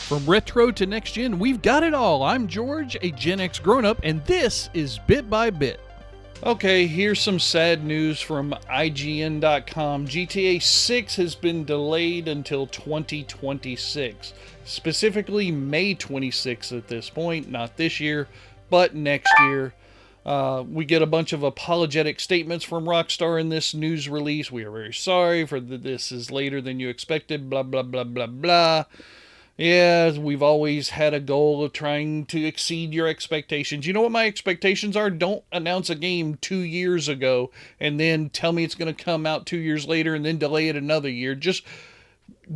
From retro to next gen, we've got it all. I'm George, a Gen X grown-up, and this is Bit by Bit. Okay, here's some sad news from IGN.com. GTA 6 has been delayed until 2026. Specifically May 26 at this point, not this year, but next year. We get a bunch of apologetic statements from Rockstar in this news release. We are very sorry for this is later than you expected, blah, blah, blah, blah, blah. Yeah, we've always had a goal of trying to exceed your expectations. You know what my expectations are? Don't announce a game 2 years ago and then tell me it's going to come out 2 years later and then delay it another year. Just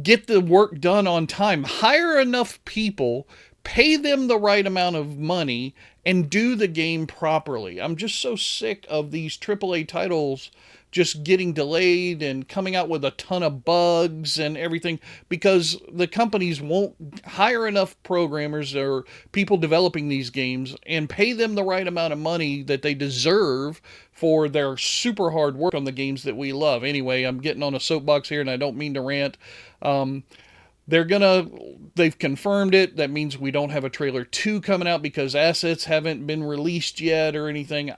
get the work done on time. Hire enough people, pay them the right amount of money, and do the game properly. I'm just so sick of these AAA titles just getting delayed and coming out with a ton of bugs and everything because the companies won't hire enough programmers or people developing these games and pay them the right amount of money that they deserve for their super hard work on the games that we love. Anyway, I'm getting on a soapbox here and I don't mean to rant. They've confirmed it. That means we don't have a trailer 2 coming out because assets haven't been released yet or anything.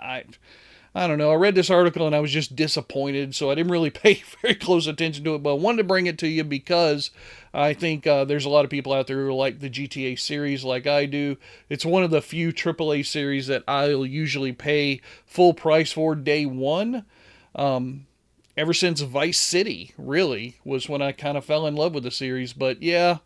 I don't know. I read this article and I was just disappointed, so I didn't really pay very close attention to it, but I wanted to bring it to you because I think there's a lot of people out there who like the GTA series like I do. It's one of the few AAA series that I'll usually pay full price for day one. Ever since Vice City, really, was when I kind of fell in love with the series. But yeah,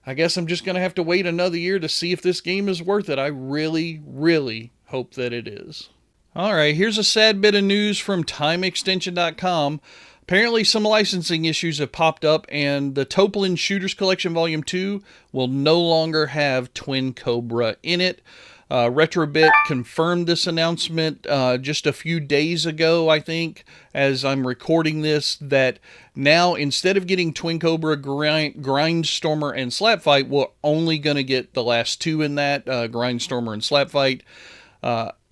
I guess I'm just going to have to wait another year to see if this game is worth it. I really, really hope that it is. Alright, here's a sad bit of news from TimeExtension.com. Apparently some licensing issues have popped up and the Toaplan Shooters Collection Volume 2 will no longer have Twin Cobra in it. Retrobit confirmed this announcement just a few days ago, I think, as I'm recording this, that now instead of getting Twin Cobra, Grindstormer, and Slapfight, we're only going to get the last 2 in that, Grindstormer and Slapfight.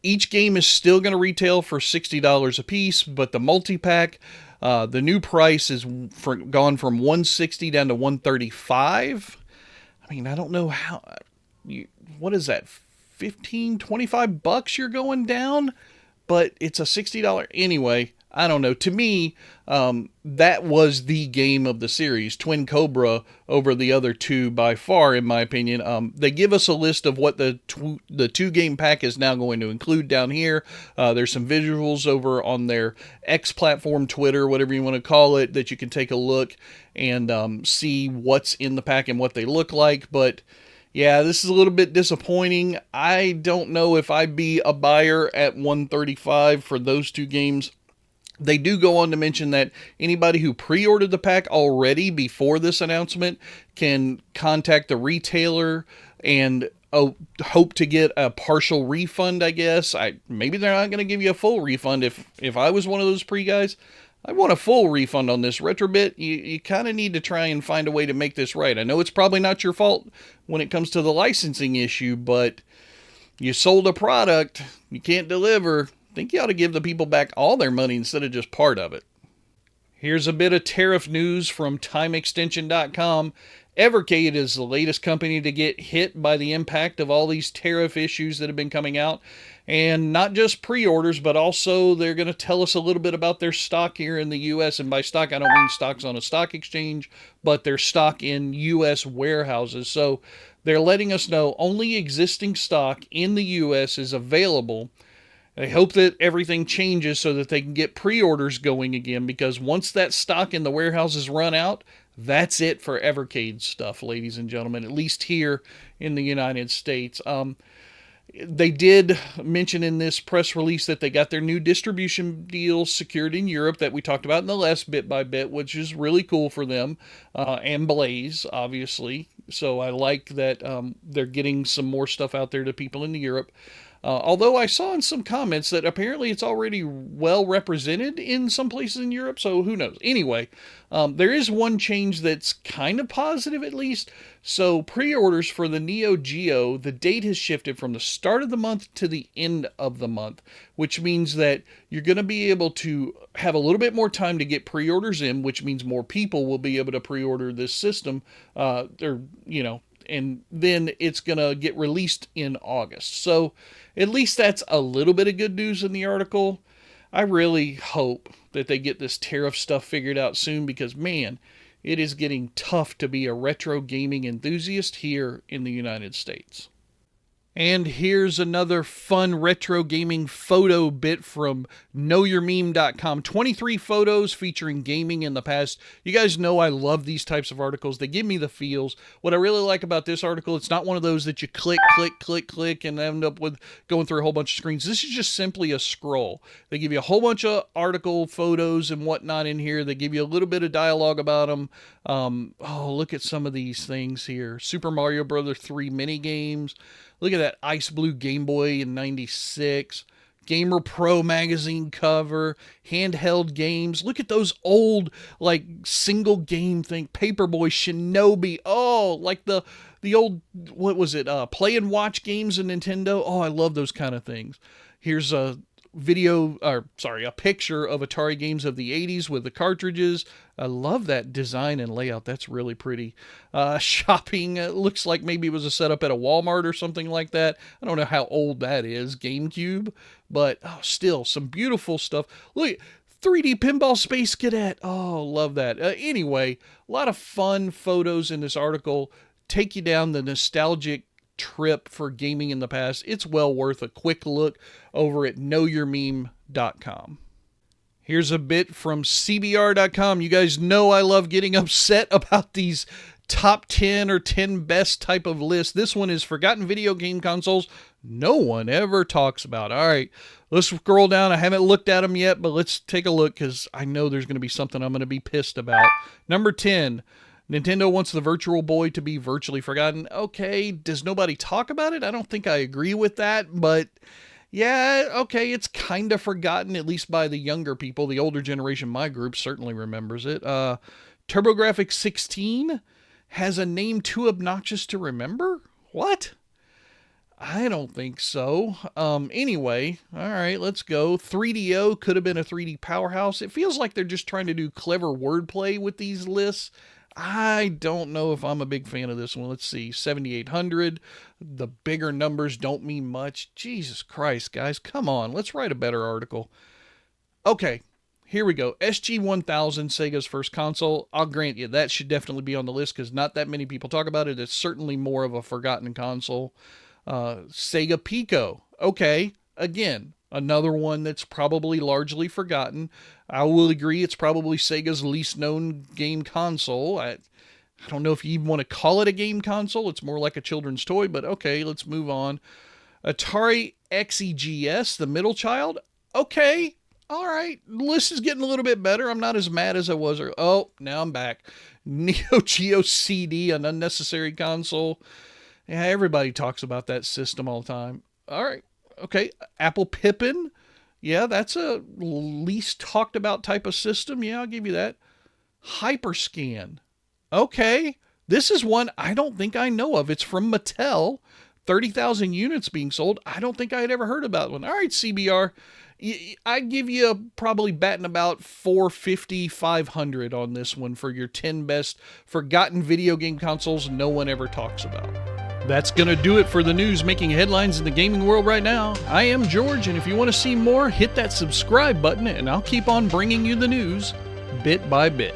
Each game is still going to retail for $60 a piece, but the multi-pack, the new price is gone from $160 down to $135. I mean, I don't know how, what is that, 15, 25 bucks you're going down? But it's a $60. Anyway, I don't know. To me, that was the game of the series, Twin Cobra over the other 2 by far, in my opinion. They give us a list of what the 2-game pack is now going to include down here. There's some visuals over on their X platform, Twitter, whatever you want to call it, that you can take a look and see what's in the pack and what they look like. But yeah, this is a little bit disappointing. I don't know if I'd be a buyer at $135 for those 2 games. They do go on to mention that anybody who pre-ordered the pack already before this announcement can contact the retailer and hope to get a partial refund, I guess. Maybe they're not going to give you a full refund. If I was one of those pre-guys, I want a full refund on this. Retrobit, you kind of need to try and find a way to make this right. I know it's probably not your fault when it comes to the licensing issue, but you sold a product, you can't deliver. I think you ought to give the people back all their money instead of just part of it. Here's a bit of tariff news from TimeExtension.com. Evercade is the latest company to get hit by the impact of all these tariff issues that have been coming out. And not just pre-orders, but also they're going to tell us a little bit about their stock here in the U.S. And by stock, I don't mean stocks on a stock exchange, but their stock in U.S. warehouses. So they're letting us know only existing stock in the U.S. is available. I hope that everything changes so that they can get pre-orders going again, because once that stock in the warehouses run out, that's it for Evercade stuff, ladies and gentlemen, at least here in the United States. They did mention in this press release that they got their new distribution deals secured in Europe that we talked about in the last Bit by Bit, which is really cool for them, and Blaze, obviously. So I like that they're getting some more stuff out there to people in Europe. Although I saw in some comments that apparently it's already well represented in some places in Europe, so who knows. Anyway, there is one change that's kind of positive at least. So pre-orders for the Neo Geo, the date has shifted from the start of the month to the end of the month, which means that you're going to be able to have a little bit more time to get pre-orders in, which means more people will be able to pre-order this system, and then it's going to get released in August. So at least that's a little bit of good news in the article. I really hope that they get this tariff stuff figured out soon, because, man, it is getting tough to be a retro gaming enthusiast here in the United States. And here's another fun retro gaming photo bit from knowyourmeme.com. 23 photos featuring gaming in the past. You guys know I love these types of articles. They give me the feels. What I really like about this article, it's not one of those that you click, and end up with going through a whole bunch of screens. This is just simply a scroll. They give you a whole bunch of article photos and whatnot in here. They give you a little bit of dialogue about them. Oh, look at some of these things here. Super Mario Bros. 3 mini games. Look at that Ice Blue Game Boy in 96. Gamer Pro magazine cover. Handheld games. Look at those old, like, single game thing. Paperboy Shinobi. Oh, like the old, what was it? Play and watch games in Nintendo. Oh, I love those kind of things. Here's a picture of Atari games of the 80s with the cartridges. I love that design and layout. That's really pretty. Shopping, it looks like maybe it was a setup at a Walmart or something like that. I don't know how old that is, GameCube, but still some beautiful stuff. Look, 3D Pinball Space Cadet. Oh, love that. Anyway, a lot of fun photos in this article. Take you down the nostalgic trip for gaming in the past. It's well worth a quick look over at knowyourmeme.com. Here's a bit from cbr.com. You guys know I love getting upset about these top 10 or 10 best type of lists. This one is forgotten video game consoles no one ever talks about. All right, let's scroll down. I haven't looked at them yet, but let's take a look, because I know there's going to be something I'm going to be pissed about. Number 10, Nintendo wants the Virtual Boy to be virtually forgotten. Okay, does nobody talk about it? I don't think I agree with that, but yeah, okay, it's kind of forgotten, at least by the younger people. The older generation, my group, certainly remembers it. TurboGrafx 16 has a name too obnoxious to remember? What? I don't think so. Anyway, all right, let's go. 3DO could have been a 3D powerhouse. It feels like they're just trying to do clever wordplay with these lists. I don't know if I'm a big fan of this one. Let's see, 7,800. The bigger numbers don't mean much. Jesus Christ, guys, come on. Let's write a better article. Okay, here we go. SG-1000, Sega's first console. I'll grant you, that should definitely be on the list, because not that many people talk about it. It's certainly more of a forgotten console. Sega Pico. Okay, again, another one that's probably largely forgotten. I will agree it's probably Sega's least known game console. I don't know if you even want to call it a game console. It's more like a children's toy, but okay, let's move on. Atari XEGS, the middle child. Okay, all right. The list is getting a little bit better. I'm not as mad as I was. Oh, now I'm back. Neo Geo CD, an unnecessary console. Yeah, everybody talks about that system all the time. All right. Okay, Apple Pippin. Yeah, that's a least talked about type of system. Yeah, I'll give you that. Hyperscan. Okay, this is one I don't think I know of. It's from Mattel. 30,000 units being sold. I don't think I had ever heard about one. All right, CBR. I give you probably batting about 450, 500 on this one for your 10 best forgotten video game consoles no one ever talks about. That's going to do it for the news making headlines in the gaming world right now. I am George, and if you want to see more, hit that subscribe button, and I'll keep on bringing you the news bit by bit.